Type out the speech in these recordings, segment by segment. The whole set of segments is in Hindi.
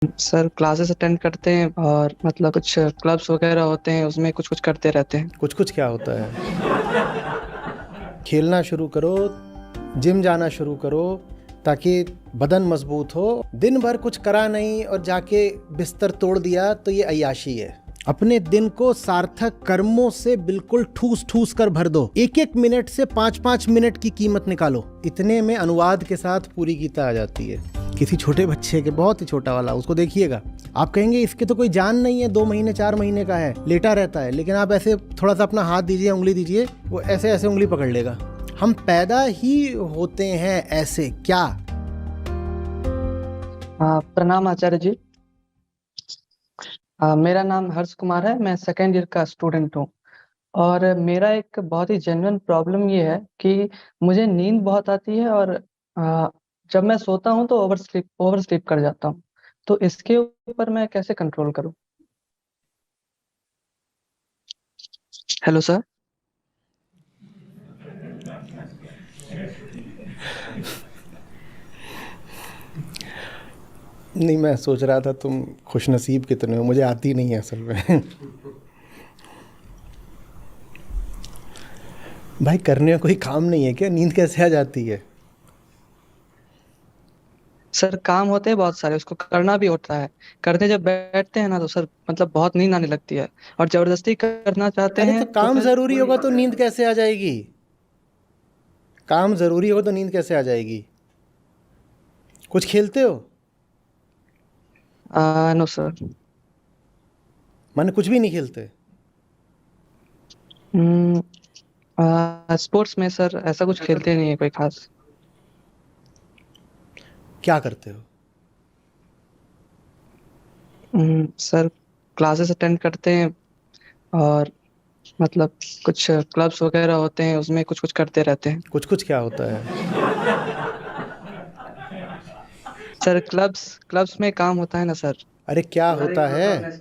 सर क्लासेस अटेंड करते हैं और मतलब कुछ क्लब्स वगैरह होते हैं, उसमें कुछ कुछ करते रहते हैं। कुछ कुछ क्या होता है? खेलना शुरू करो, जिम जाना शुरू करो, ताकि बदन मजबूत हो। दिन भर कुछ करा नहीं और जाके बिस्तर तोड़ दिया तो ये अय्याशी है। अपने दिन को सार्थक कर्मों से बिल्कुल ठूस ठूस कर भर दो। एक एक मिनट से 5-5 मिनट की कीमत निकालो। इतने में अनुवाद के साथ पूरी गीता आ जाती है। किसी छोटे बच्चे के, बहुत ही छोटा वाला, उसको देखिएगा, आप कहेंगे इसके तो कोई जान नहीं है, 2 महीने 4 महीने का है, लेटा रहता है, लेकिन आप ऐसे थोड़ा सा अपना हाथ दीजिए, उंगली दीजिए, वो ऐसे ऐसे उंगली पकड़ लेगा। हम पैदा ही होते हैं ऐसे क्या? प्रणाम आचार्य जी। मेरा नाम हर्ष कुमार है, मैं सेकेंड ईयर का स्टूडेंट हूँ। और मेरा एक बहुत ही जेन्युइन प्रॉब्लम ये है कि मुझे नींद बहुत आती है और जब मैं सोता हूँ तो ओवर स्लीप कर जाता हूँ। तो इसके ऊपर मैं कैसे कंट्रोल करूँ? Hello sir. नहीं, मैं सोच रहा था तुम खुशनसीब कितने हो, मुझे आती नहीं है असल में। भाई, करने का कोई काम नहीं है क्या? नींद कैसे आ जाती है? सर काम होते हैं बहुत सारे, उसको करना भी होता है। करने जब बैठते हैं ना तो सर मतलब बहुत नींद आने लगती है। और जबरदस्ती करना चाहते अरे तो हैं तो काम फिर जरूरी वही होगा तो होता है। नींद कैसे आ जाएगी? काम जरूरी होगा तो नींद कैसे आ जाएगी? कुछ खेलते हो? No sir. माने कुछ भी नहीं खेलते? स्पोर्ट्स में सर ऐसा कुछ खेलते नहीं है कोई खास। क्या करते हो? सर क्लासेस अटेंड करते हैं और मतलब कुछ क्लब्स वगैरह होते हैं, उसमें कुछ कुछ करते रहते हैं। कुछ कुछ क्या होता है? सर क्लब्स क्लब्स में काम होता है ना सर। अरे क्या होता है?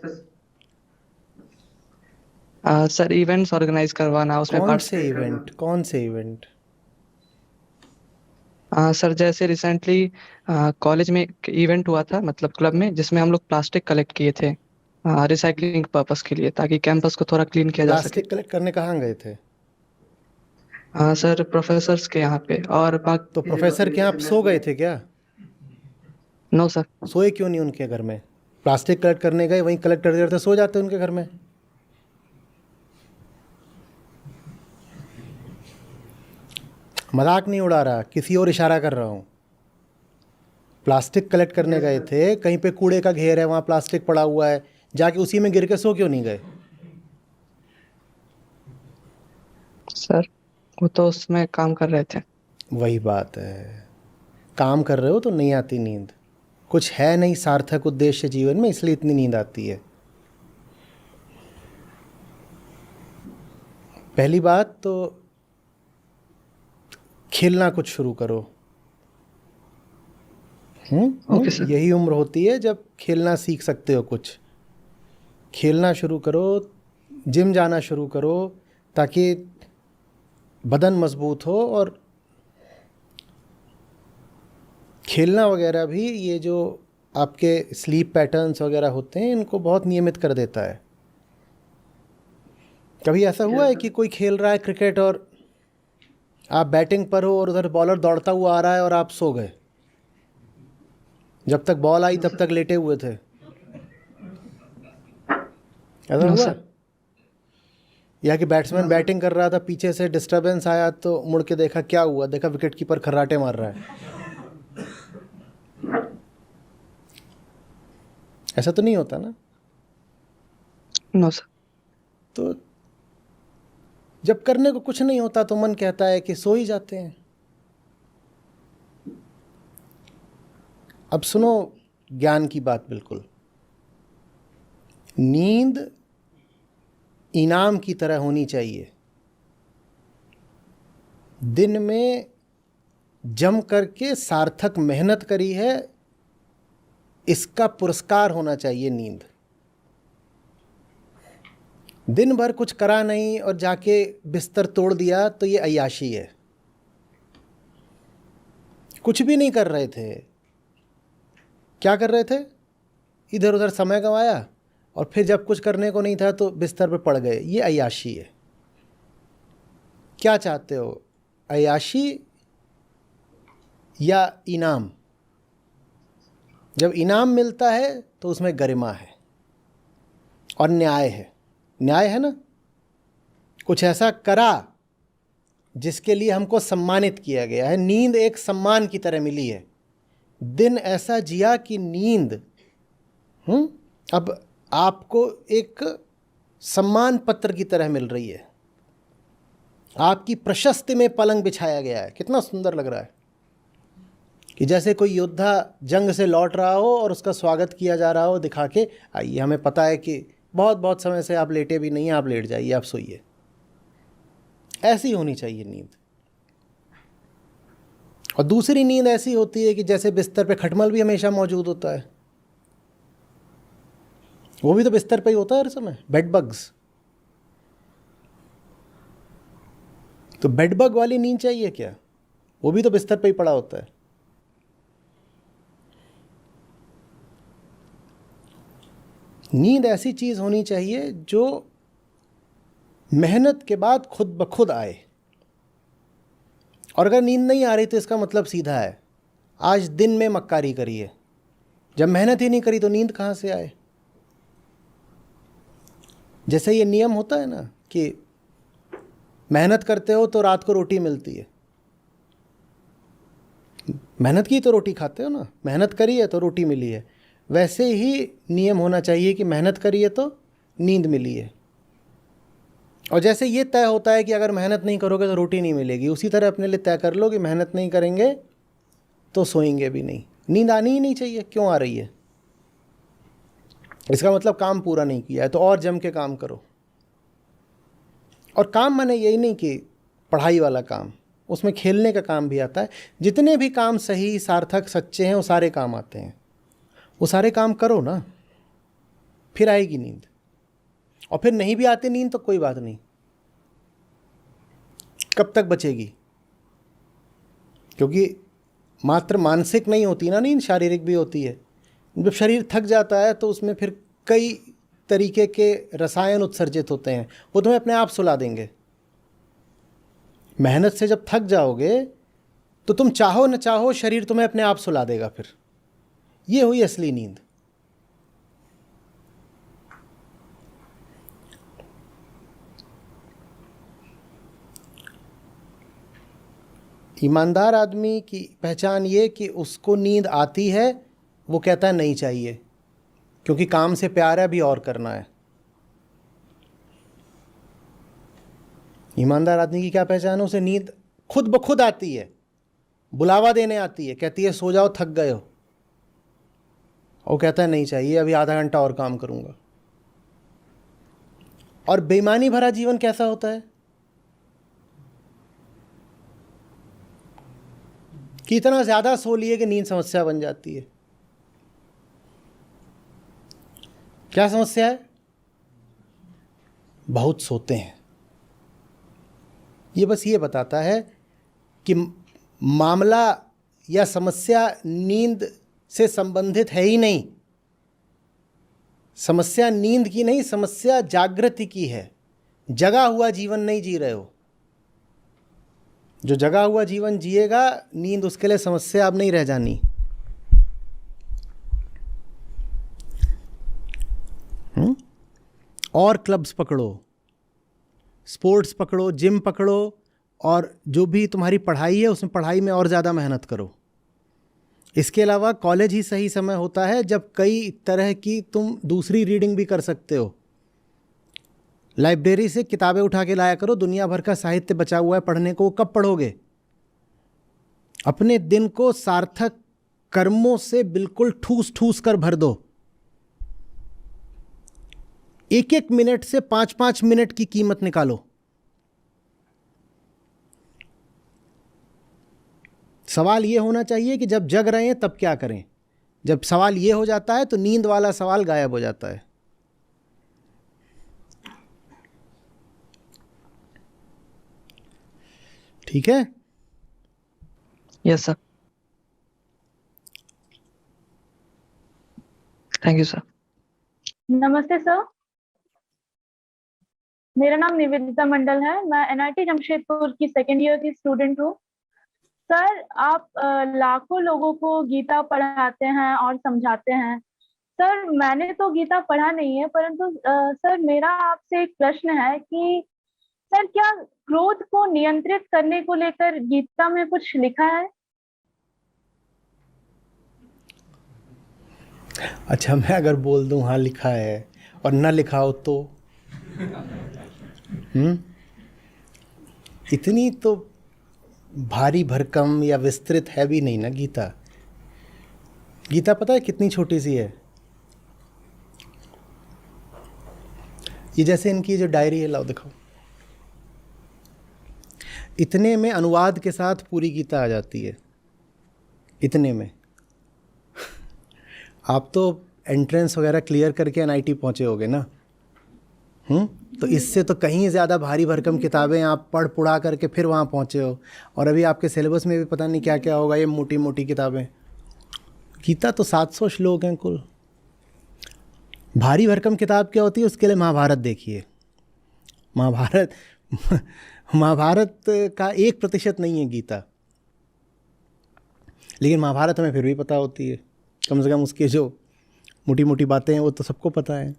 सर इवेंट्स ऑर्गेनाइज करवाना, उसमें कौन से पार्टिसिपेट करना। इवेंट? कौन से इवेंट? सर जैसे रिसेंटली कॉलेज में एक इवेंट हुआ था, मतलब क्लब में, जिसमें हम लोग प्लास्टिक कलेक्ट किए थे रिसाइकलिंग पर्पस के लिए, ताकि कैंपस को थोड़ा क्लीन किया जा सके। प्लास्टिक कलेक्ट करने कहाँ गए थे? सर प्रोफेसर्स के यहाँ पे और तो बाकी जगह प्रोफेसर पे के यहाँ जैसे सो मेस गए में। थे क्या? No sir. सोए क्यों नहीं उनके घर में? प्लास्टिक कलेक्ट करने गए, वहीं कलेक्ट करते करते सो जाते उनके घर में। मजाक नहीं उड़ा रहा, किसी और इशारा कर रहा हूँ। प्लास्टिक कलेक्ट करने यस गए सर। थे, कहीं पे कूड़े का घेर है, वहाँ प्लास्टिक पड़ा हुआ है, जाके उसी में गिर के सो क्यों नहीं गए? सर वो तो उसमें काम कर रहे थे। वही बात है, काम कर रहे हो तो नहीं आती नींद। कुछ है नहीं सार्थक उद्देश्य जीवन में, इसलिए इतनी नींद आती है। पहली बात तो खेलना कुछ शुरू करो। Okay sir. यही उम्र होती है जब खेलना सीख सकते हो कुछ। खेलना शुरू करो, जिम जाना शुरू करो, ताकि बदन मजबूत हो। और खेलना वगैरह भी, ये जो आपके स्लीप पैटर्न्स वगैरह होते हैं, इनको बहुत नियमित कर देता है। कभी ऐसा हुआ है कि कोई खेल रहा है क्रिकेट और आप बैटिंग पर हो और उधर बॉलर दौड़ता हुआ आ रहा है और आप सो गए? जब तक बॉल आई तब तक लेटे हुए थे। ऐसा नो हुआ? सर। या कि बैट्समैन बैटिंग कर रहा था, पीछे से डिस्टरबेंस आया तो मुड़ के देखा, क्या हुआ, देखा विकेट कीपर खर्राटे मार रहा है। ऐसा तो नहीं होता ना? No sir. तो जब करने को कुछ नहीं होता तो मन कहता है कि सो ही जाते हैं। अब सुनो, ज्ञान की बात बिल्कुल। नींद इनाम की तरह होनी चाहिए। दिन में जम करके सार्थक मेहनत करी है, इसका पुरस्कार होना चाहिए नींद। दिन भर कुछ करा नहीं और जाके बिस्तर तोड़ दिया तो ये अय्याशी है। कुछ भी नहीं कर रहे थे। क्या कर रहे थे? इधर उधर समय गंवाया और फिर जब कुछ करने को नहीं था तो बिस्तर पे पड़ गए। ये अय्याशी है। क्या चाहते हो, अय्याशी या इनाम? जब इनाम मिलता है तो उसमें गरिमा है और न्याय है। न्याय है ना, कुछ ऐसा करा जिसके लिए हमको सम्मानित किया गया है। नींद एक सम्मान की तरह मिली है। दिन ऐसा जिया कि नींद अब आपको एक सम्मान पत्र की तरह मिल रही है। आपकी प्रशस्ति में पलंग बिछाया गया है। कितना सुंदर लग रहा है कि जैसे कोई योद्धा जंग से लौट रहा हो और उसका स्वागत किया जा रहा हो दिखा के, आइए हमें पता है कि बहुत बहुत समय से आप लेटे भी नहीं हैं, आप लेट जाइए, आप सोइए। ऐसी होनी चाहिए नींद। और दूसरी नींद ऐसी होती है कि जैसे बिस्तर पे खटमल भी हमेशा मौजूद होता है, वो भी तो बिस्तर पे ही होता है हर समय, बेड बग्स। तो बेड बग वाली नींद चाहिए क्या? वो भी तो बिस्तर पे ही पड़ा होता है। नींद ऐसी चीज होनी चाहिए जो मेहनत के बाद खुद ब खुद आए। और अगर नींद नहीं आ रही तो इसका मतलब सीधा है, आज दिन में मक्कारी करी है। जब मेहनत ही नहीं करी तो नींद कहाँ से आए? जैसे ये नियम होता है ना कि मेहनत करते हो तो रात को रोटी मिलती है। मेहनत की तो रोटी खाते हो ना, मेहनत करी है तो रोटी मिली है। वैसे ही नियम होना चाहिए कि मेहनत करी है तो नींद मिली है। और जैसे ये तय होता है कि अगर मेहनत नहीं करोगे तो रोटी नहीं मिलेगी, उसी तरह अपने लिए तय कर लो कि मेहनत नहीं करेंगे तो सोएंगे भी नहीं। नींद आनी ही नहीं चाहिए। क्यों आ रही है? इसका मतलब काम पूरा नहीं किया है, तो और जम के काम करो। और काम माने यही नहीं कि पढ़ाई वाला काम, उसमें खेलने का काम भी आता है। जितने भी काम सही, सार्थक, सच्चे हैं, वो सारे काम आते हैं। वो सारे काम करो ना, फिर आएगी नींद। और फिर नहीं भी आती नींद तो कोई बात नहीं, कब तक बचेगी? क्योंकि मात्र मानसिक नहीं होती ना नींद, शारीरिक भी होती है। जब शरीर थक जाता है तो उसमें फिर कई तरीके के रसायन उत्सर्जित होते हैं, वो तुम्हें अपने आप सुला देंगे। मेहनत से जब थक जाओगे तो तुम चाहो न चाहो शरीर तुम्हें अपने आप सुला देगा। फिर ये हुई असली नींद। ईमानदार आदमी की पहचान ये कि उसको नींद आती है, वो कहता है नहीं चाहिए, क्योंकि काम से प्यार है, अभी और करना है। ईमानदार आदमी की क्या पहचान है? उसे नींद खुद ब खुद आती है, बुलावा देने आती है, कहती है सो जाओ, थक गए हो। वो कहता है नहीं चाहिए, अभी आधा घंटा और काम करूंगा। और बेईमानी भरा जीवन कैसा होता है कि इतना ज्यादा सो लिए कि नींद समस्या बन जाती है। क्या समस्या है? बहुत सोते हैं। ये बस ये बताता है कि मामला या समस्या नींद से संबंधित है ही नहीं। समस्या नींद की नहीं, समस्या जागृति की है। जगा हुआ जीवन नहीं जी रहे हो। जो जगा हुआ जीवन जिएगा, नींद उसके लिए समस्या अब नहीं रह जानी। और क्लब्स पकड़ो, स्पोर्ट्स पकड़ो, जिम पकड़ो, और जो भी तुम्हारी पढ़ाई है उसमें पढ़ाई में और ज़्यादा मेहनत करो। इसके अलावा कॉलेज ही सही समय होता है जब कई तरह की तुम दूसरी रीडिंग भी कर सकते हो। लाइब्रेरी से किताबें उठा के लाया करो, दुनिया भर का साहित्य बचा हुआ है पढ़ने को। कब पढ़ोगे? अपने दिन को सार्थक कर्मों से बिल्कुल ठूस ठूस कर भर दो। एक एक मिनट से 5-5 मिनट की कीमत निकालो। सवाल यह होना चाहिए कि जब जग रहे हैं तब क्या करें। जब सवाल यह हो जाता है तो नींद वाला सवाल गायब हो जाता है। ठीक है? Yes sir. Thank you sir. नमस्ते सर, मेरा नाम निवेदिता मंडल है। मैं एनआईटी जमशेदपुर की सेकेंड ईयर की स्टूडेंट हूँ। सर, आप लाखों लोगों को गीता पढ़ाते हैं और समझाते हैं। सर, मैंने तो गीता पढ़ा नहीं है, परंतु सर मेरा आपसे एक प्रश्न है कि सर क्या क्रोध को नियंत्रित करने को लेकर गीता में कुछ लिखा है? अच्छा, मैं अगर बोल दूं हाँ लिखा है और ना लिखा हो तो इतनी तो भारी भरकम या विस्तृत है भी नहीं ना गीता। गीता पता है कितनी छोटी सी है? ये जैसे इनकी जो डायरी है, लाओ दिखाओ, इतने में अनुवाद के साथ पूरी गीता आ जाती है, इतने में। आप तो एंट्रेंस वगैरह क्लियर करके एनआईटी पहुँचे होगे ना। तो इससे तो कहीं ज़्यादा भारी भरकम किताबें आप पढ़ पुढ़ा करके फिर वहाँ पहुँचे हो, और अभी आपके सिलेबस में भी पता नहीं क्या क्या होगा, ये मोटी मोटी किताबें। गीता तो 700 श्लोक हैं कुल। भारी भरकम किताब क्या होती है? उसके लिए महाभारत देखिए। महाभारत का 1% नहीं है गीता, लेकिन महाभारत हमें फिर भी पता होती है। कम से कम उसके जो मोटी मोटी बातें हैं वो तो सबको पता है।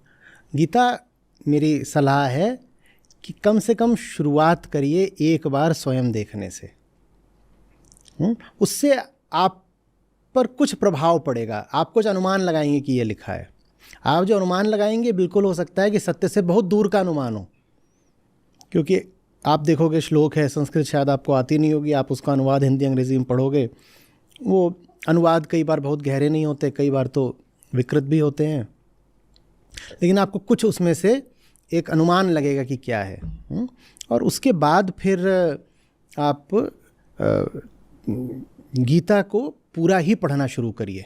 गीता, मेरी सलाह है कि कम से कम शुरुआत करिए एक बार स्वयं देखने से। उससे आप पर कुछ प्रभाव पड़ेगा। आप कुछ अनुमान लगाएंगे कि ये लिखा है। आप जो अनुमान लगाएंगे बिल्कुल हो सकता है कि सत्य से बहुत दूर का अनुमान हो, क्योंकि आप देखोगे श्लोक है, संस्कृत शायद आपको आती नहीं होगी, आप उसका अनुवाद हिंदी अंग्रेजी में पढ़ोगे, वो अनुवाद कई बार बहुत गहरे नहीं होते, कई बार तो विकृत भी होते हैं, लेकिन आपको कुछ उसमें से एक अनुमान लगेगा कि क्या है। और उसके बाद फिर आप गीता को पूरा ही पढ़ना शुरू करिए।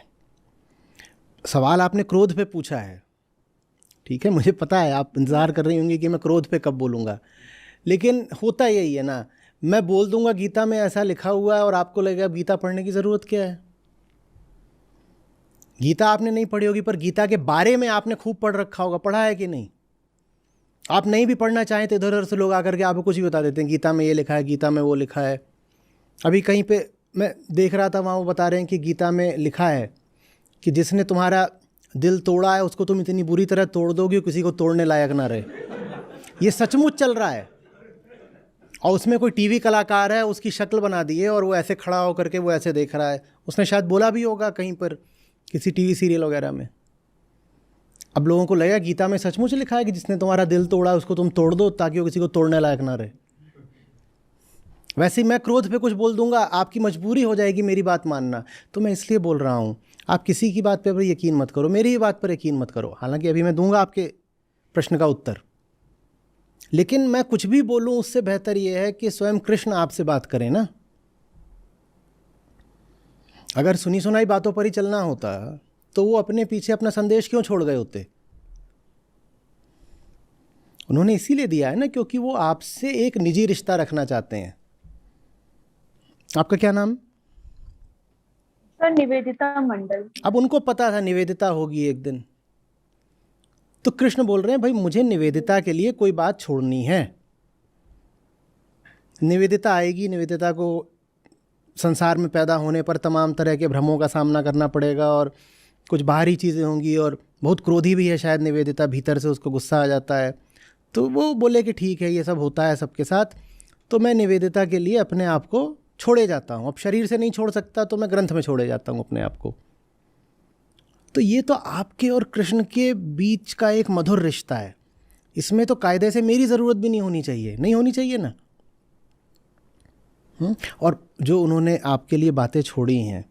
सवाल आपने क्रोध पे पूछा है, ठीक है, मुझे पता है आप इंतज़ार कर रही होंगी कि मैं क्रोध पे कब बोलूँगा, लेकिन होता यही है ना, मैं बोल दूंगा गीता में ऐसा लिखा हुआ है और आपको लगेगा गीता पढ़ने की ज़रूरत क्या है। गीता आपने नहीं पढ़ी होगी, पर गीता के बारे में आपने खूब पढ़ रखा होगा। पढ़ा है कि नहीं? आप नहीं भी पढ़ना चाहें तो इधर उधर से लोग आकर के आपको कुछ भी बता देते हैं, गीता में ये लिखा है, गीता में वो लिखा है। अभी कहीं पे मैं देख रहा था, वहाँ वो बता रहे हैं कि गीता में लिखा है कि जिसने तुम्हारा दिल तोड़ा है उसको तुम इतनी बुरी तरह तोड़ दोगे किसी को तोड़ने लायक ना रहे। ये सचमुच चल रहा है। और उसमें कोई टीवी कलाकार है, उसकी शक्ल बना दी है और वो ऐसे खड़ा होकर के वो ऐसे देख रहा है। उसने शायद बोला भी होगा कहीं पर किसी टीवी सीरियल वगैरह में। अब लोगों को लगेगा गीता में सचमुच लिखा है कि जिसने तुम्हारा दिल तोड़ा उसको तुम तोड़ दो ताकि वो किसी को तोड़ने लायक ना रहे। वैसे ही मैं क्रोध पे कुछ बोल दूंगा, आपकी मजबूरी हो जाएगी मेरी बात मानना, तो मैं इसलिए बोल रहा हूँ आप किसी की बात पर यकीन मत करो, मेरी ही बात पर यकीन मत करो। हालांकि अभी मैं दूंगा आपके प्रश्न का उत्तर, लेकिन मैं कुछ भी बोलूं उससे बेहतर यह है कि स्वयं कृष्ण आपसे बात करें ना। अगर सुनी सुनाई बातों पर ही चलना होता तो वो अपने पीछे अपना संदेश क्यों छोड़ गए होते? उन्होंने इसीलिए दिया है ना क्योंकि वो आपसे एक निजी रिश्ता रखना चाहते हैं। आपका क्या नाम? सर, निवेदिता मंडल। अब उनको पता था निवेदिता होगी एक दिन, तो कृष्ण बोल रहे हैं भाई मुझे निवेदिता के लिए कोई बात छोड़नी है। निवेदिता आएगी, निवेदिता को संसार में पैदा होने पर तमाम तरह के भ्रमों का सामना करना पड़ेगा और कुछ बाहरी चीज़ें होंगी, और बहुत क्रोधी भी है शायद निवेदिता, भीतर से उसको गुस्सा आ जाता है। तो वो बोले कि ठीक है ये सब होता है सबके साथ, तो मैं निवेदिता के लिए अपने आप को छोड़े जाता हूँ। अब शरीर से नहीं छोड़ सकता तो मैं ग्रंथ में छोड़े जाता हूँ अपने आप को। तो ये तो आपके और कृष्ण के बीच का एक मधुर रिश्ता है, इसमें तो कायदे से मेरी ज़रूरत भी नहीं होनी चाहिए, नहीं होनी चाहिए ना। और जो उन्होंने आपके लिए बातें छोड़ी हैं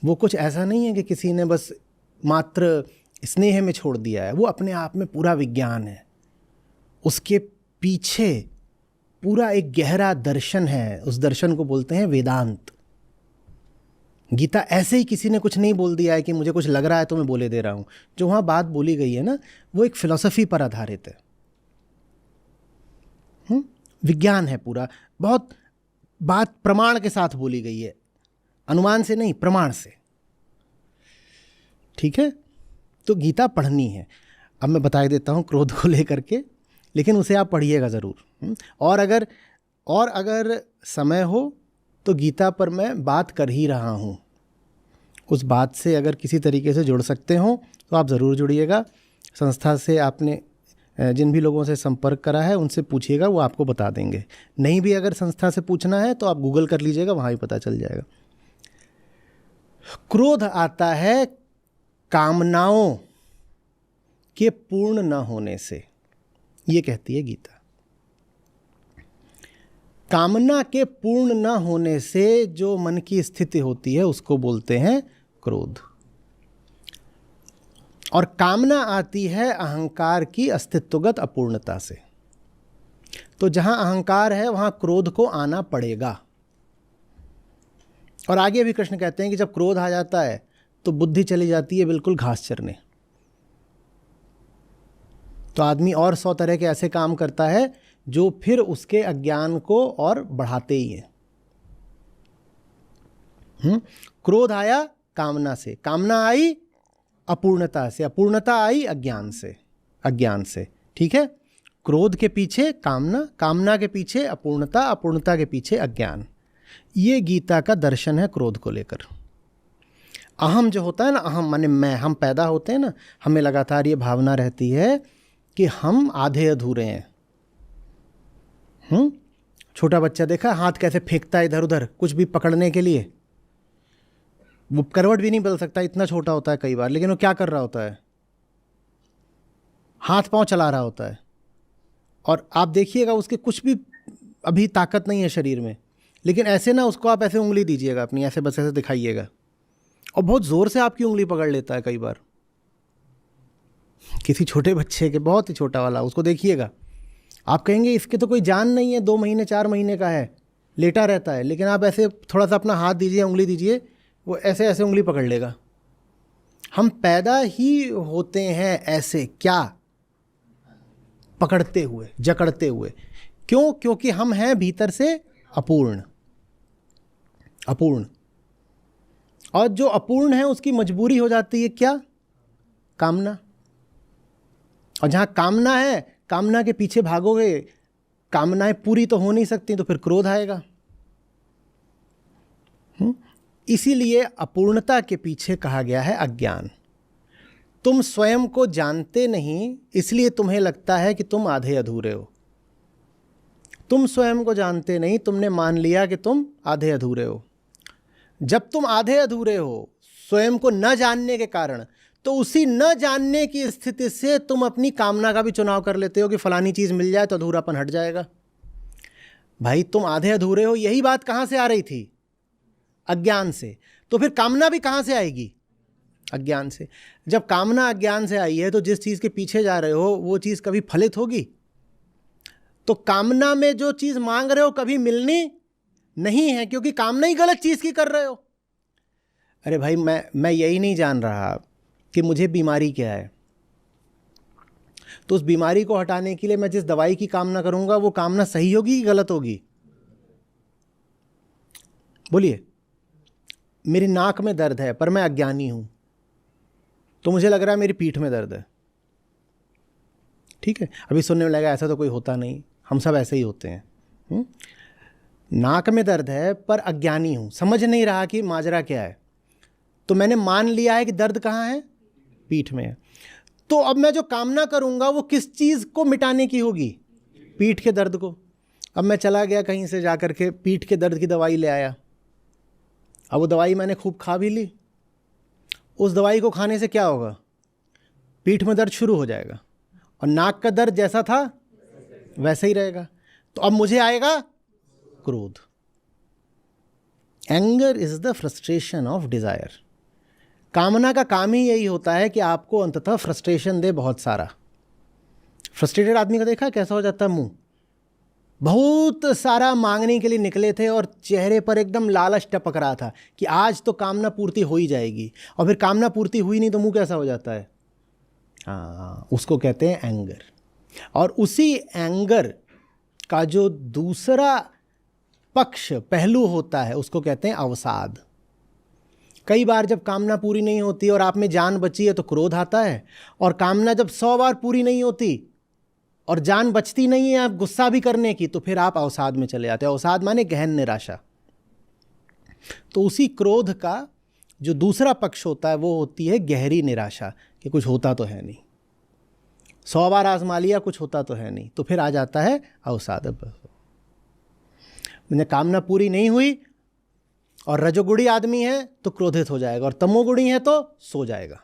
वो कुछ ऐसा नहीं है कि किसी ने बस मात्र स्नेह में छोड़ दिया है, वो अपने आप में पूरा विज्ञान है, उसके पीछे पूरा एक गहरा दर्शन है। उस दर्शन को बोलते हैं वेदांत। गीता ऐसे ही किसी ने कुछ नहीं बोल दिया है कि मुझे कुछ लग रहा है तो मैं बोले दे रहा हूँ। जो वहाँ बात बोली गई है ना वो एक फिलॉसफी पर आधारित है, विज्ञान है पूरा। बहुत बात प्रमाण के साथ बोली गई है, अनुमान से नहीं, प्रमाण से। ठीक है, तो गीता पढ़नी है। अब मैं बता देता हूँ क्रोध को लेकर के, लेकिन उसे आप पढ़िएगा ज़रूर। और अगर समय हो तो गीता पर मैं बात कर ही रहा हूँ, उस बात से अगर किसी तरीके से जुड़ सकते हो तो आप ज़रूर जुड़िएगा। संस्था से आपने जिन भी लोगों से संपर्क करा है उनसे पूछिएगा, वो आपको बता देंगे। नहीं भी अगर संस्था से पूछना है तो आप गूगल कर लीजिएगा, वहाँ ही पता चल जाएगा। क्रोध आता है कामनाओं के पूर्ण न होने से, ये कहती है गीता। कामना के पूर्ण न होने से जो मन की स्थिति होती है उसको बोलते हैं क्रोध। और कामना आती है अहंकार की अस्तित्वगत अपूर्णता से। तो जहां अहंकार है वहां क्रोध को आना पड़ेगा। और आगे भी कृष्ण कहते हैं कि जब क्रोध आ जाता है तो बुद्धि चली जाती है बिल्कुल घास चरने। तो आदमी और 100 तरह के ऐसे काम करता है जो फिर उसके अज्ञान को और बढ़ाते ही हैं। क्रोध आया कामना से, कामना आई अपूर्णता से, अपूर्णता आई अज्ञान से। ठीक है, क्रोध के पीछे कामना, कामना के पीछे अपूर्णता, अपूर्णता के पीछे अज्ञान। ये गीता का दर्शन है क्रोध को लेकर। अहम जो होता है ना, अहम माने मैं, हम पैदा होते हैं ना, हमें लगातार ये भावना रहती है कि हम आधे अधूरे हैं। छोटा बच्चा देखा हाथ कैसे फेंकता है इधर उधर कुछ भी पकड़ने के लिए, वो करवट भी नहीं बदल सकता, इतना छोटा होता है कई बार, लेकिन वो क्या कर रहा होता है, हाथ पांव चला रहा होता है। और आप देखिएगा उसके कुछ भी अभी ताकत नहीं है शरीर में, लेकिन ऐसे ना उसको आप ऐसे उंगली दीजिएगा अपनी, ऐसे बस ऐसे दिखाइएगा, और बहुत ज़ोर से आपकी उंगली पकड़ लेता है कई बार। किसी छोटे बच्चे के, बहुत ही छोटा वाला, उसको देखिएगा, आप कहेंगे इसके तो कोई जान नहीं है, 2 महीने 4 महीने का है, लेटा रहता है, लेकिन आप ऐसे थोड़ा सा अपना हाथ दीजिए, उंगली दीजिए, वो ऐसे ऐसे उंगली पकड़ लेगा। हम पैदा ही होते हैं ऐसे, क्या पकड़ते हुए, जकड़ते हुए। क्यों? क्योंकि हम हैं भीतर से अपूर्ण। और जो अपूर्ण है उसकी मजबूरी हो जाती है क्या? कामना। और जहां कामना है, कामना के पीछे भागोगे, कामनाएं पूरी तो हो नहीं सकती, तो फिर क्रोध आएगा। इसीलिए अपूर्णता के पीछे कहा गया है अज्ञान। तुम स्वयं को जानते नहीं, इसलिए तुम्हें लगता है कि तुम आधे अधूरे हो। तुम स्वयं को जानते नहीं, तुमने मान लिया कि तुम आधे अधूरे हो। जब तुम आधे अधूरे हो स्वयं को न जानने के कारण, तो उसी न जानने की स्थिति से तुम अपनी कामना का भी चुनाव कर लेते हो कि फलानी चीज मिल जाए तो अधूरापन हट जाएगा। भाई तुम आधे अधूरे हो, यही बात कहां से आ रही थी? अज्ञान से। तो फिर कामना भी कहां से आएगी? अज्ञान से। जब कामना अज्ञान से आई है तो जिस चीज के पीछे जा रहे हो वो चीज कभी फलित होगी? तो कामना में जो चीज मांग रहे हो कभी मिलनी नहीं है, क्योंकि कामना ही गलत चीज की कर रहे हो। अरे भाई मैं यही नहीं जान रहा कि मुझे बीमारी क्या है, तो उस बीमारी को हटाने के लिए मैं जिस दवाई की कामना करूंगा वो कामना सही होगी कि गलत होगी? बोलिए। मेरी नाक में दर्द है पर मैं अज्ञानी हूं, तो मुझे लग रहा है मेरी पीठ में दर्द है। ठीक है, अभी सुनने में लगा ऐसा तो कोई होता नहीं, हम सब ऐसे ही होते हैं। नाक में दर्द है पर अज्ञानी हूं, समझ नहीं रहा कि माजरा क्या है, तो मैंने मान लिया है कि दर्द कहाँ है? पीठ में है। तो अब मैं जो कामना करूंगा वो किस चीज को मिटाने की होगी? पीठ के दर्द को। अब मैं चला गया कहीं से जाकर के पीठ के दर्द की दवाई ले आया, अब वो दवाई मैंने खूब खा भी ली। उस दवाई को खाने से क्या होगा? पीठ में दर्द शुरू हो जाएगा और नाक का दर्द जैसा था वैसा ही रहेगा। तो अब मुझे आएगा क्रोध। Anger is the frustration of desire. कामना का काम ही यही होता है कि आपको अंततः फ्रस्ट्रेशन दे बहुत सारा। फ्रस्ट्रेटेड आदमी का देखा कैसा हो जाता है मुंह? बहुत सारा मांगने के लिए निकले थे और चेहरे पर एकदम लालच टपक रहा था कि आज तो कामना पूर्ति हो ही जाएगी, और फिर कामना पूर्ति हुई नहीं तो मुंह कैसा हो जाता है? हाँ, उसको कहते हैं एंगर। और उसी एंगर का जो दूसरा पक्ष, पहलू होता है, उसको कहते हैं अवसाद। कई बार जब कामना पूरी नहीं होती और आप में जान बची है तो क्रोध आता है, और कामना जब 100 बार पूरी नहीं होती और जान बचती नहीं है आप गुस्सा भी करने की, तो फिर आप अवसाद में चले जाते हैं। अवसाद माने गहन निराशा। तो उसी क्रोध का जो दूसरा पक्ष होता है वो होती है गहरी निराशा, कि कुछ होता तो है नहीं, 100 बार आजमा लिया, कुछ होता तो है नहीं, तो फिर आ जाता है अवसाद। मैंने कामना पूरी नहीं हुई और रजोगुणी आदमी है तो क्रोधित हो जाएगा, और तमोगुणी है तो सो जाएगा।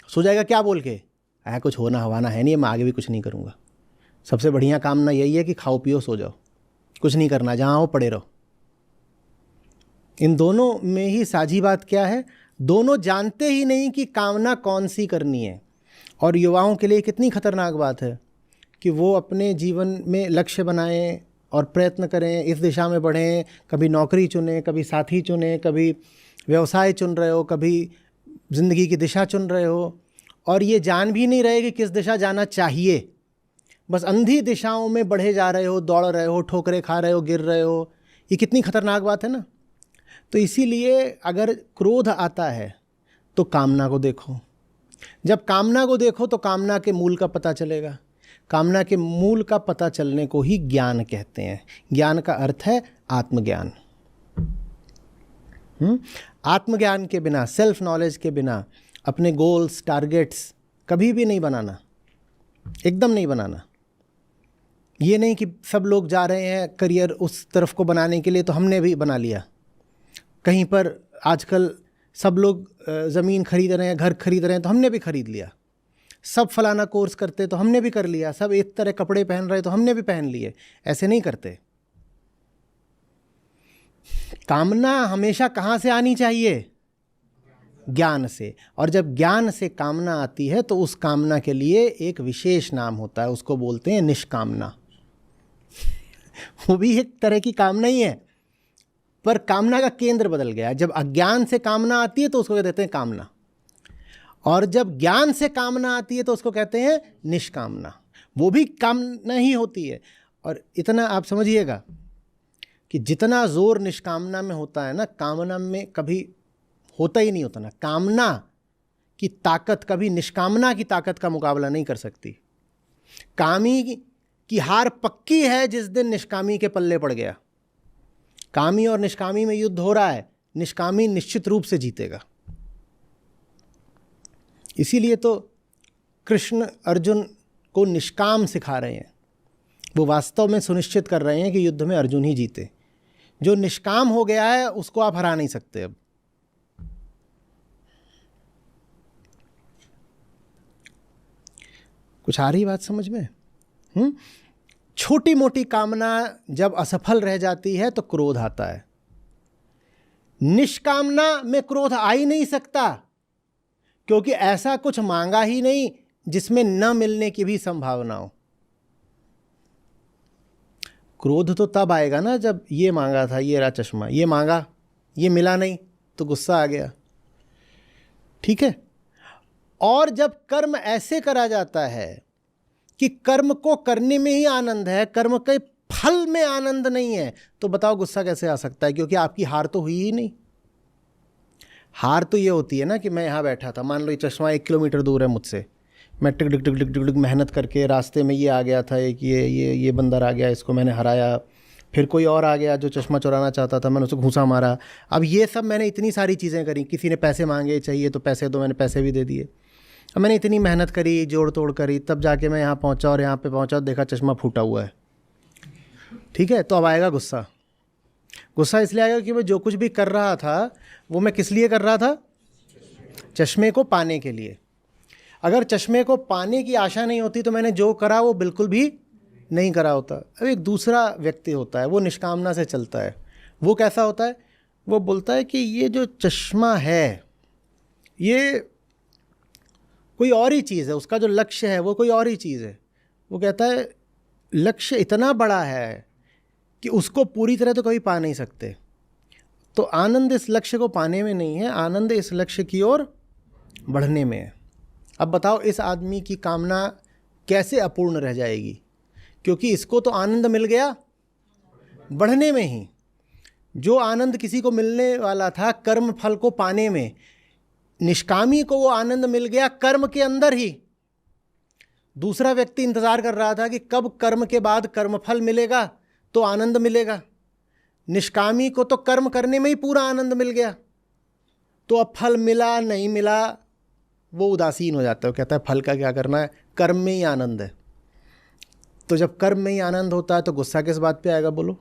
सो जाएगा क्या बोल के, कुछ होना हवाना है नहीं, मैं आगे भी कुछ नहीं करूँगा। सबसे बढ़िया कामना यही है कि खाओ पियो सो जाओ, कुछ नहीं करना, जहाँ हो पड़े रहो। इन दोनों में ही साझी बात क्या है, दोनों जानते ही नहीं कि कामना कौन सी करनी है। और युवाओं के लिए कितनी खतरनाक बात है कि वो अपने जीवन में लक्ष्य बनाएं और प्रयत्न करें, इस दिशा में बढ़ें, कभी नौकरी चुनें, कभी साथी चुनें, कभी व्यवसाय चुन रहे हो, कभी ज़िंदगी की दिशा चुन रहे हो, और ये जान भी नहीं रहे कि किस दिशा जाना चाहिए, बस अंधी दिशाओं में बढ़े जा रहे हो, दौड़ रहे हो, ठोकरें खा रहे हो, गिर रहे हो। ये कितनी खतरनाक बात है ना। तो इसीलिए अगर क्रोध आता है तो कामना को देखो। जब कामना को देखो तो कामना के मूल का पता चलेगा। कामना के मूल का पता चलने को ही ज्ञान कहते हैं। ज्ञान का अर्थ है आत्मज्ञान। आत्मज्ञान के बिना, सेल्फ नॉलेज के बिना अपने गोल्स, टारगेट्स कभी भी नहीं बनाना, एकदम नहीं बनाना। ये नहीं कि सब लोग जा रहे हैं करियर उस तरफ को बनाने के लिए तो हमने भी बना लिया। कहीं पर आजकल सब लोग ज़मीन खरीद रहे हैं, घर खरीद रहे हैं तो हमने भी खरीद लिया। सब फलाना कोर्स करते तो हमने भी कर लिया। सब एक तरह कपड़े पहन रहे तो हमने भी पहन लिए। ऐसे नहीं करते। कामना हमेशा कहाँ से आनी चाहिए? ज्ञान से। और जब ज्ञान से कामना आती है तो उस कामना के लिए एक विशेष नाम होता है, उसको बोलते हैं निष्कामना। वो भी एक तरह की कामना ही है, पर कामना का केंद्र बदल गया। जब अज्ञान से कामना आती है तो उसको कहते हैं कामना, और जब ज्ञान से कामना आती है तो उसको कहते हैं निष्कामना। वो भी कामना ही होती है। और इतना आप समझिएगा कि जितना जोर निष्कामना में होता है ना, कामना में कभी होता ही नहीं होता ना। कामना की ताकत कभी निष्कामना की ताकत का मुकाबला नहीं कर सकती। कामी की हार पक्की है जिस दिन निष्कामी के पल्ले पड़ गया। कामी और निष्कामी में युद्ध हो रहा है, निष्कामी निश्चित रूप से जीतेगा। इसीलिए तो कृष्ण अर्जुन को निष्काम सिखा रहे हैं। वो वास्तव में सुनिश्चित कर रहे हैं कि युद्ध में अर्जुन ही जीते। जो निष्काम हो गया है उसको आप हरा नहीं सकते। अब कुछ आ रही बात समझ में? छोटी मोटी कामना जब असफल रह जाती है तो क्रोध आता है। निष्कामना में क्रोध आ ही नहीं सकता, क्योंकि ऐसा कुछ मांगा ही नहीं जिसमें न मिलने की भी संभावना हो। क्रोध तो तब आएगा ना जब ये मांगा था, ये रहा चश्मा, ये मांगा, ये मिला नहीं तो गुस्सा आ गया। ठीक है। और जब कर्म ऐसे करा जाता है कि कर्म को करने में ही आनंद है, कर्म के फल में आनंद नहीं है, तो बताओ गुस्सा कैसे आ सकता है? क्योंकि आपकी हार तो हुई ही नहीं। हार तो ये होती है ना कि मैं यहाँ बैठा था, मान लो ये चश्मा 1 किलोमीटर दूर है मुझसे, मैं टिक टिक टिक टिक टिक टिक मेहनत करके रास्ते में ये आ गया था, एक ये बंदर आ गया, इसको मैंने हराया। फिर कोई और आ गया जो चश्मा चुराना चाहता था, मैंने उसको घूंसा मारा। अब ये सब मैंने इतनी सारी चीज़ें करी। किसी ने पैसे मांगे, चाहिए तो पैसे दो, मैंने पैसे भी दे दिए। अब मैंने इतनी मेहनत करी, जोड़ तोड़ करी, तब जाके मैं यहाँ पहुँचा, और यहाँ पे पहुँचा देखा चश्मा फूटा हुआ है। ठीक है। तो अब आएगा गुस्सा। गुस्सा इसलिए आएगा कि मैं जो कुछ भी कर रहा था वो मैं किस लिए कर रहा था? चश्मे को पाने के लिए। अगर चश्मे को पाने की आशा नहीं होती तो मैंने जो करा वो बिल्कुल भी नहीं करा होता। अब एक दूसरा व्यक्ति होता है, वो निष्कामना से चलता है। वो कैसा होता है? वो बोलता है कि ये जो चश्मा है ये कोई और ही चीज़ है, उसका जो लक्ष्य है वो कोई और ही चीज़ है। वो कहता है लक्ष्य इतना बड़ा है कि उसको पूरी तरह तो कभी पा नहीं सकते। तो आनंद इस लक्ष्य को पाने में नहीं है, आनंद इस लक्ष्य की ओर बढ़ने में है। अब बताओ इस आदमी की कामना कैसे अपूर्ण रह जाएगी? क्योंकि इसको तो आनंद मिल गया बढ़ने में ही। जो आनंद किसी को मिलने वाला था कर्म फल को पाने में, निष्कामी को वो आनंद मिल गया कर्म के अंदर ही। दूसरा व्यक्ति इंतजार कर रहा था कि कब कर्म के बाद कर्मफल मिलेगा तो आनंद मिलेगा। निष्कामी को तो कर्म करने में ही पूरा आनंद मिल गया, तो अब फल मिला नहीं मिला वो उदासीन हो जाता है। वो कहता है फल का क्या करना है, कर्म में ही आनंद है। तो जब कर्म में ही आनंद होता है तो गुस्सा किस बात पे आएगा, बोलो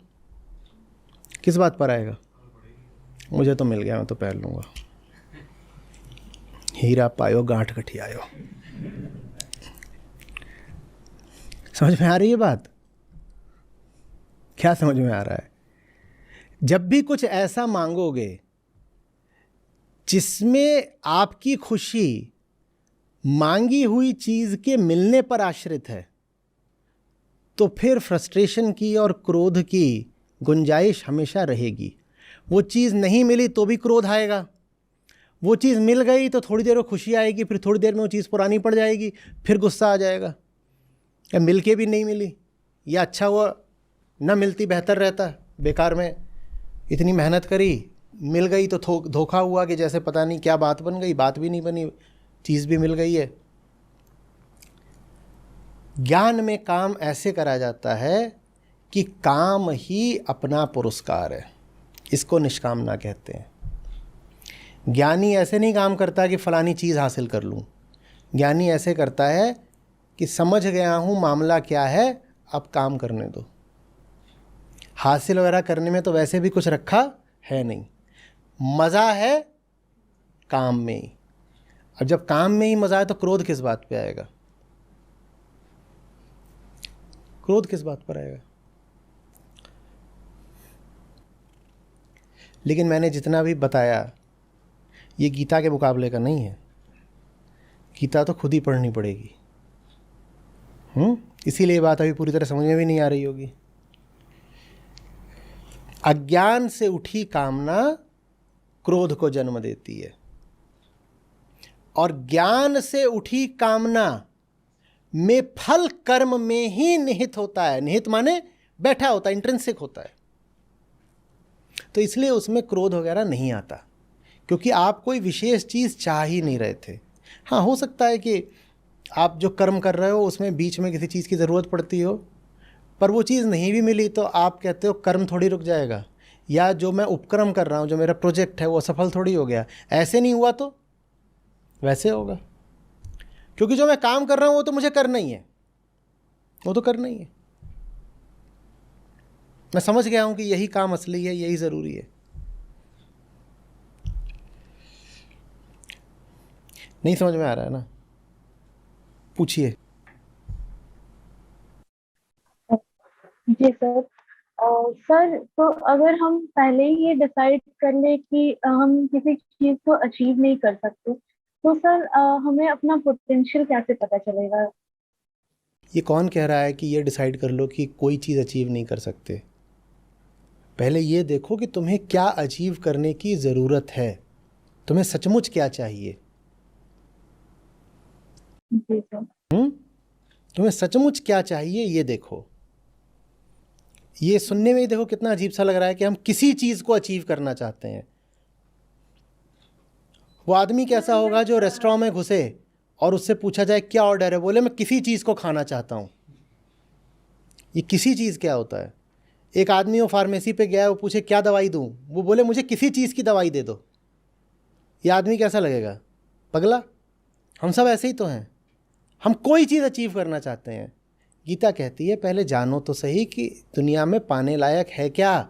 किस बात पर आएगा? मुझे तो मिल गया, मैं तो पहन लूँगा, हीरा पायो गांठ गठियायो। समझ में आ रही है बात? क्या समझ में आ रहा है? जब भी कुछ ऐसा मांगोगे जिसमें आपकी खुशी मांगी हुई चीज के मिलने पर आश्रित है, तो फिर फ्रस्ट्रेशन की और क्रोध की गुंजाइश हमेशा रहेगी। वो चीज़ नहीं मिली तो भी क्रोध आएगा, वो चीज़ मिल गई तो थोड़ी देर में खुशी आएगी, फिर थोड़ी देर में वो चीज़ पुरानी पड़ जाएगी, फिर गुस्सा आ जाएगा। या मिल के भी नहीं मिली, या अच्छा हुआ न मिलती बेहतर रहता, बेकार में इतनी मेहनत करी, मिल गई तो धोखा हुआ कि जैसे पता नहीं क्या बात बन गई, बात भी नहीं बनी, चीज़ भी मिल गई है। ज्ञान में काम ऐसे करा जाता है कि काम ही अपना पुरस्कार है, इसको निष्कामना कहते हैं। ज्ञानी ऐसे नहीं काम करता कि फलानी चीज़ हासिल कर लूँ। ज्ञानी ऐसे करता है कि समझ गया हूँ मामला क्या है, अब काम करने दो। हासिल वगैरह करने में तो वैसे भी कुछ रखा है नहीं, मज़ा है काम में ही। अब जब काम में ही मज़ा है तो क्रोध किस बात पे आएगा? क्रोध किस बात पर आएगा? लेकिन मैंने जितना भी बताया ये गीता के मुकाबले का नहीं है। गीता तो खुद ही पढ़नी पड़ेगी। इसीलिए बात अभी पूरी तरह समझ में भी नहीं आ रही होगी। अज्ञान से उठी कामना क्रोध को जन्म देती है, और ज्ञान से उठी कामना में फल कर्म में ही निहित होता है। निहित माने बैठा होता है, इंट्रिंसिक होता है। तो इसलिए उसमें क्रोध वगैरह नहीं आता, क्योंकि आप कोई विशेष चीज़ चाह ही नहीं रहे थे। हाँ, हो सकता है कि आप जो कर्म कर रहे हो उसमें बीच में किसी चीज़ की ज़रूरत पड़ती हो, पर वो चीज़ नहीं भी मिली तो आप कहते हो कर्म थोड़ी रुक जाएगा, या जो मैं उपक्रम कर रहा हूँ, जो मेरा प्रोजेक्ट है वो सफल थोड़ी हो गया। ऐसे नहीं हुआ तो वैसे होगा, क्योंकि जो मैं काम कर रहा हूँ वो तो मुझे करना ही है, वो तो करना ही है। मैं समझ गया हूँ कि यही काम असली है, यही ज़रूरी है। नहीं समझ में आ रहा है ना? पूछिए। जी सर। सर, तो अगर हम पहले ही ये डिसाइड कर ले कि हम किसी चीज को अचीव नहीं कर सकते, तो सर हमें अपना पोटेंशियल कैसे पता चलेगा? ये कौन कह रहा है कि ये डिसाइड कर लो कि कोई चीज़ अचीव नहीं कर सकते? पहले ये देखो कि तुम्हें क्या अचीव करने की ज़रूरत है, तुम्हें सचमुच क्या चाहिए। जी सर। तुम्हें सचमुच क्या चाहिए ये देखो। ये सुनने में ही देखो कितना अजीब सा लग रहा है कि हम किसी चीज़ को अचीव करना चाहते हैं। वो आदमी कैसा होगा जो रेस्टोरेंट में घुसे और उससे पूछा जाए क्या ऑर्डर है, बोले मैं किसी चीज़ को खाना चाहता हूँ। ये किसी चीज़ क्या होता है? एक आदमी वो फार्मेसी पे गया, वो पूछे क्या दवाई दूँ, वो बोले मुझे किसी चीज़ की दवाई दे दो। ये आदमी कैसा लगेगा? पगला। हम सब ऐसे ही तो हैं, हम कोई चीज़ अचीव करना चाहते हैं। गीता कहती है पहले जानो तो सही कि दुनिया में पाने लायक है क्या,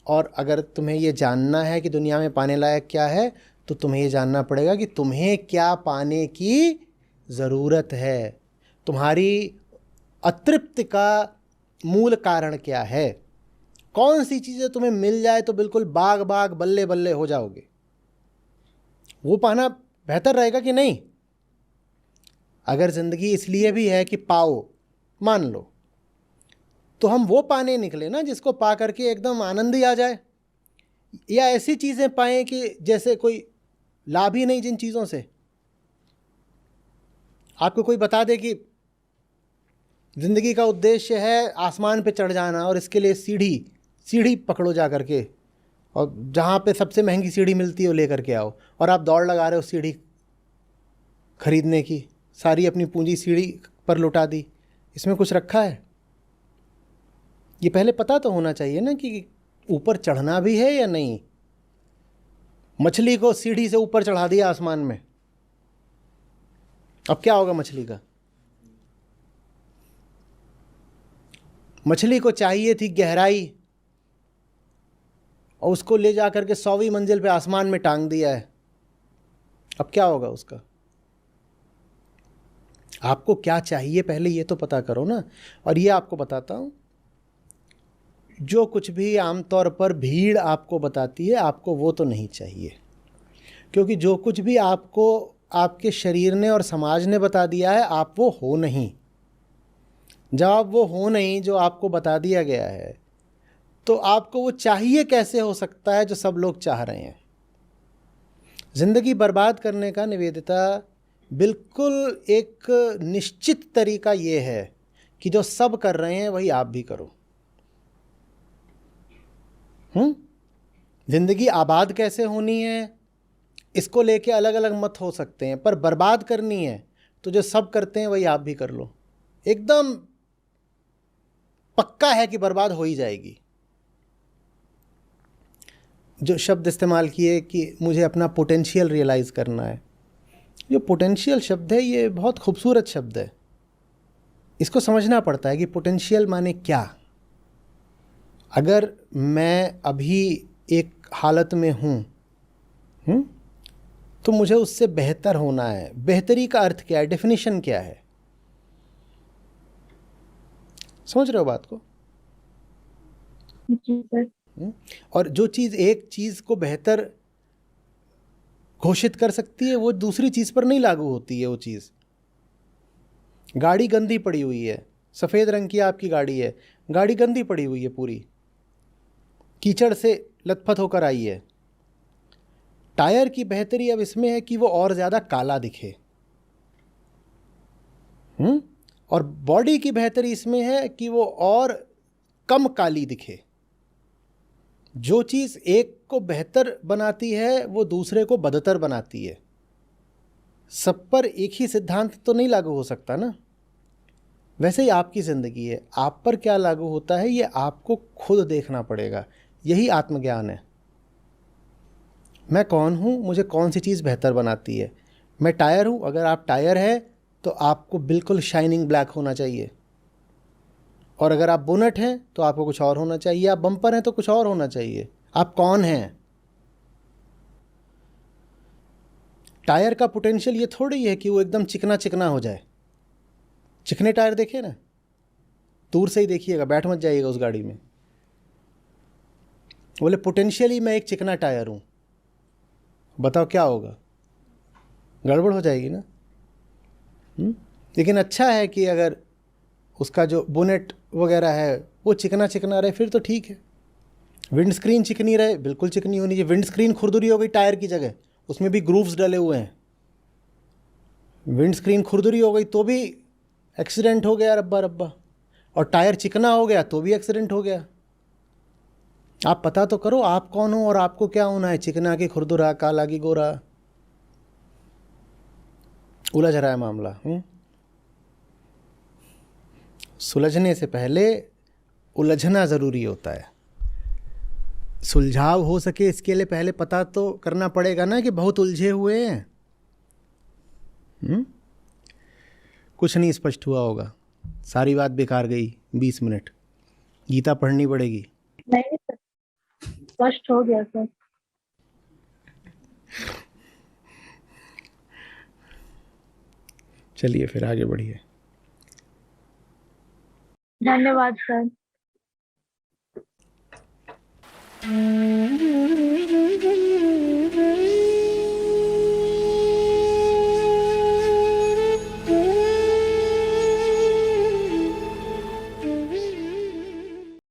और अगर तुम्हें ये जानना है कि दुनिया में पाने लायक क्या है तो तुम्हें ये जानना पड़ेगा कि तुम्हें क्या पाने की ज़रूरत है, तुम्हारी अतृप्ति का मूल कारण क्या है, कौन सी चीज़ें तुम्हें मिल जाए तो बिल्कुल बाग बाग बल्ले बल्ले हो जाओगे। वो पाना बेहतर रहेगा कि नहीं? अगर ज़िंदगी इसलिए भी है कि पाओ, मान लो, तो हम वो पाने निकले ना जिसको पा करके एकदम आनंद ही आ जाए, या ऐसी चीज़ें पाएं कि जैसे कोई लाभ ही नहीं जिन चीज़ों से। आपको कोई बता दे कि ज़िंदगी का उद्देश्य है आसमान पे चढ़ जाना और इसके लिए सीढ़ी पकड़ो जा करके, और जहाँ पे सबसे महंगी सीढ़ी मिलती है वो लेकर के आओ, और आप दौड़ लगा रहे हो सीढ़ी खरीदने की, सारी अपनी पूंजी सीढ़ी पर लुटा दी। इसमें कुछ रखा है? ये पहले पता तो होना चाहिए ना कि ऊपर चढ़ना भी है या नहीं। मछली को सीढ़ी से ऊपर चढ़ा दिया आसमान में, अब क्या होगा मछली का? मछली को चाहिए थी गहराई, और उसको ले जा करके 100वीं मंजिल पे आसमान में टांग दिया है, अब क्या होगा उसका? आपको क्या चाहिए पहले ये तो पता करो ना। और ये आपको बताता हूं, जो कुछ भी आमतौर पर भीड़ आपको बताती है, आपको वो तो नहीं चाहिए, क्योंकि जो कुछ भी आपको आपके शरीर ने और समाज ने बता दिया है, आप वो हो नहीं। जब आप वो हो नहीं जो आपको बता दिया गया है, तो आपको वो चाहिए कैसे हो सकता है जो सब लोग चाह रहे हैं? ज़िंदगी बर्बाद करने का, निवेदिता, बिल्कुल एक निश्चित तरीका ये है कि जो सब कर रहे हैं वही आप भी करो। ज़िंदगी आबाद कैसे होनी है, इसको लेके अलग अलग मत हो सकते हैं, पर बर्बाद करनी है तो जो सब करते हैं वही आप भी कर लो। एकदम पक्का है कि बर्बाद हो ही जाएगी। जो शब्द इस्तेमाल किए कि मुझे अपना पोटेंशियल रियलाइज़ करना है, जो पोटेंशियल शब्द है ये बहुत खूबसूरत शब्द है। इसको समझना पड़ता है कि पोटेंशियल माने क्या। अगर मैं अभी एक हालत में हूँ तो मुझे उससे बेहतर होना है। बेहतरी का अर्थ क्या है, डेफिनेशन क्या है? समझ रहे हो बात को? जी सर। और जो चीज़ एक चीज़ को बेहतर घोषित कर सकती है, वो दूसरी चीज़ पर नहीं लागू होती है। वो चीज़, गाड़ी गंदी पड़ी हुई है, सफ़ेद रंग की आपकी गाड़ी है, गाड़ी गंदी पड़ी हुई है, पूरी कीचड़ से लथपथ होकर आई है। टायर की बेहतरी अब इसमें है कि वो और ज़्यादा काला दिखे, और बॉडी की बेहतरी इसमें है कि वो और कम काली दिखे। जो चीज़ एक को बेहतर बनाती है वो दूसरे को बदतर बनाती है। सब पर एक ही सिद्धांत तो नहीं लागू हो सकता ना। वैसे ही आपकी ज़िंदगी है, आप पर क्या लागू होता है ये आपको खुद देखना पड़ेगा। यही आत्मज्ञान है। मैं कौन हूँ, मुझे कौन सी चीज़ बेहतर बनाती है। मैं टायर हूँ, अगर आप टायर हैं तो आपको बिल्कुल शाइनिंग ब्लैक होना चाहिए, और अगर आप बोनट हैं तो आपको कुछ और होना चाहिए, आप बम्पर हैं तो कुछ और होना चाहिए। आप कौन हैं? टायर का पोटेंशियल ये थोड़ी है कि वो एकदम चिकना चिकना हो जाए। चिकने टायर देखे ना, दूर से ही देखिएगा, बैठ मत जाइएगा उस गाड़ी में। बोले पोटेंशियली मैं एक चिकना टायर हूँ, बताओ क्या होगा? गड़बड़ हो जाएगी ना। लेकिन अच्छा है कि अगर उसका जो बोनेट वगैरह है वो चिकना चिकना रहे, फिर तो ठीक है। विंड स्क्रीन चिकनी रहे, बिल्कुल चिकनी होनी चाहिए। विंड स्क्रीन खुरदुरी हो गई टायर की जगह, उसमें भी ग्रूव्स डले हुए हैं। विंड स्क्रीन खुरदुरी हो गई तो भी एक्सीडेंट हो गया रब्बा रब्बा, और टायर चिकना हो गया तो भी एक्सीडेंट हो गया। आप पता तो करो आप कौन हो और आपको क्या होना है। चिकना की खुरदुरा, काला की गोरा, उलझ रहा है मामला। सुलझने से पहले उलझना ज़रूरी होता है। सुलझाव हो सके इसके लिए पहले पता तो करना पड़ेगा ना कि बहुत उलझे हुए हैं। कुछ नहीं स्पष्ट हुआ होगा, सारी बात बेकार गई। 20 मिनट गीता पढ़नी पड़ेगी। नहीं सर, स्पष्ट हो गया सर। चलिए फिर आगे बढ़िए। धन्यवाद सर।